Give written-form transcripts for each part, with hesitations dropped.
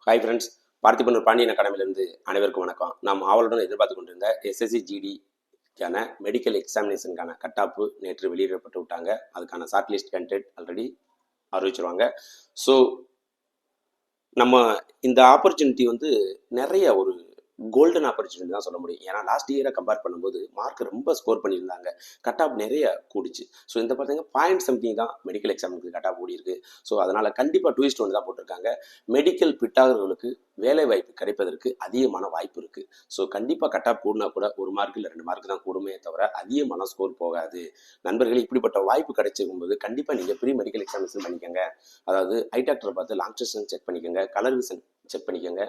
Hi friends, Parthiban Pandian அகாடமிலிருந்து அனைவருக்கும் வணக்கம். நாம் ஆவலுடன் எதிர்பார்த்து கொண்டிருந்த எஸ்எஸ்சி ஜிடிக்கான மெடிக்கல் எக்ஸாமினேஷனுக்கான கட் ஆஃப் நேற்று வெளியிடப்பட்டு விட்டாங்க. அதுக்கான ஷார்ட் லிஸ்ட் கேண்டிடேட் ஆல்ரெடி அறிவிச்சிருவாங்க. ஸோ நம்ம இந்த ஆப்பர்ச்சுனிட்டி நிறைய ஒரு கோல்டன் ஆப்பர்ச்சுனிட்டி தான் சொல்ல முடியும். ஏன்னா லாஸ்ட் இயரை கம்பேர் பண்ணும்போது மார்க் ரொம்ப ஸ்கோர் பண்ணியிருந்தாங்க, கட் ஆஃப் நிறைய கூடிச்சு. ஸோ இந்த பார்த்தீங்கன்னா பாயிண்ட் சம்திங் தான் மெடிக்கல் எக்ஸாமுக்கு கட் ஆஃப் கூடி இருக்கு. ஸோ அதனால் கண்டிப்பாக 2:1 தான் போட்டிருக்காங்க. மெடிக்கல் பிட்டாளர்களுக்கு வேலை வாய்ப்பு கிடைப்பதற்கு அதிகமான வாய்ப்பு இருக்குது. ஸோ கண்டிப்பாக கட் ஆஃப் கூடினா கூட 1 மார்க் இல்லை 2 மார்க் தான் கூடுமே தவிர அதிகமான ஸ்கோர் போகாது. நண்பர்கள், இப்படிப்பட்ட வாய்ப்பு கிடைச்சிருக்கும் போது கண்டிப்பாக நீங்கள் ப்ரீ மெடிக்கல் எக்ஸாமினேஷன் பண்ணிக்கோங்க. அதாவது ஐ டாக்டரை பார்த்து லாங் செஷன் செக் பண்ணிக்கோங்க, கலர் விஷன் செக் பண்ணிக்கோங்க,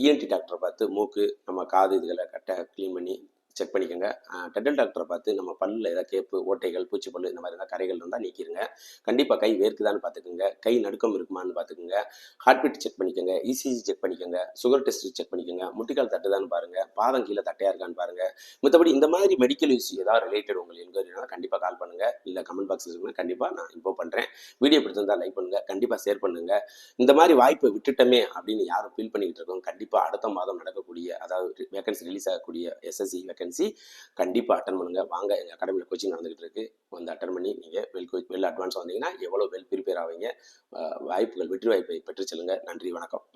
இஎன்டி டாக்டரை பார்த்து மூக்கு நம்ம காது இதுகளை கரெக்டாக க்ளீன் பண்ணி செக் பண்ணிக்கோங்க. டென்டல் டாக்டரை பார்த்து நம்ம பல்லில் ஏதாவது கேப்பு, ஓட்டைகள், பூச்சிப்பல் இந்த மாதிரி ஏதாவது கரைகள் இருந்தால் நீக்கிடுங்க. கண்டிப்பாக கை வேர்க்குதான்னு பார்த்துக்குங்க, கை நடுக்கம் இருக்குமான்னு பார்த்துக்குங்க, ஹார்ட் பீட் செக் பண்ணிக்கோங்க, இசிஜி செக் பண்ணிக்கோங்க, சுகர் டெஸ்ட் செக் பண்ணிக்கோங்க, முட்டிக்கால் தட்டுதான்னு பாருங்கள், பாதம் கீழே தட்டையாக இருக்கான்னு பாருங்கள். மற்றபடி இந்த மாதிரி மெடிக்கல் இஷ்யூ ஏதாவது ரிலேட்டட் உங்களுக்கு என்கொயரினா கண்டிப்பாக கால் பண்ணுங்கள், இல்லை கமெண்ட் பாக்ஸ் இருக்குன்னா கண்டிப்பாக நான் இன்ஃபார்ம் பண்ணுறேன். வீடியோ பிடிச்சிருந்தால் லைக் பண்ணுங்கள், கண்டிப்பாக ஷேர் பண்ணுங்கள். இந்த மாதிரி வாய்ப்பை விட்டுட்டோமே அப்படின்னு யாரும் ஃபீல் பண்ணிக்கிட்டு இருக்கோம். கண்டிப்பாக அடுத்த மாதம் நடக்கக்கூடிய, அதாவது வேகன்சி ரிலீஸ் ஆகக்கூடிய எஸ்எஸ்சி வேகன்சி கண்டிப்பாக அட்டன் பண்ணுங்க. வாங்க, எங்கள் அகாடமியில் கோச்சிங் நடந்துகிட்டு இருக்கு. அட்டன் பண்ணி நீங்கள் வெல் அட்வான்ஸ் வந்தீங்கன்னா எவ்வளோ வெல் ப்ரிப்பேர் ஆவீங்க. வாய்ப்புகள், வெற்றி வாய்ப்பை பெற்று செல்லுங்க. நன்றி, வணக்கம்.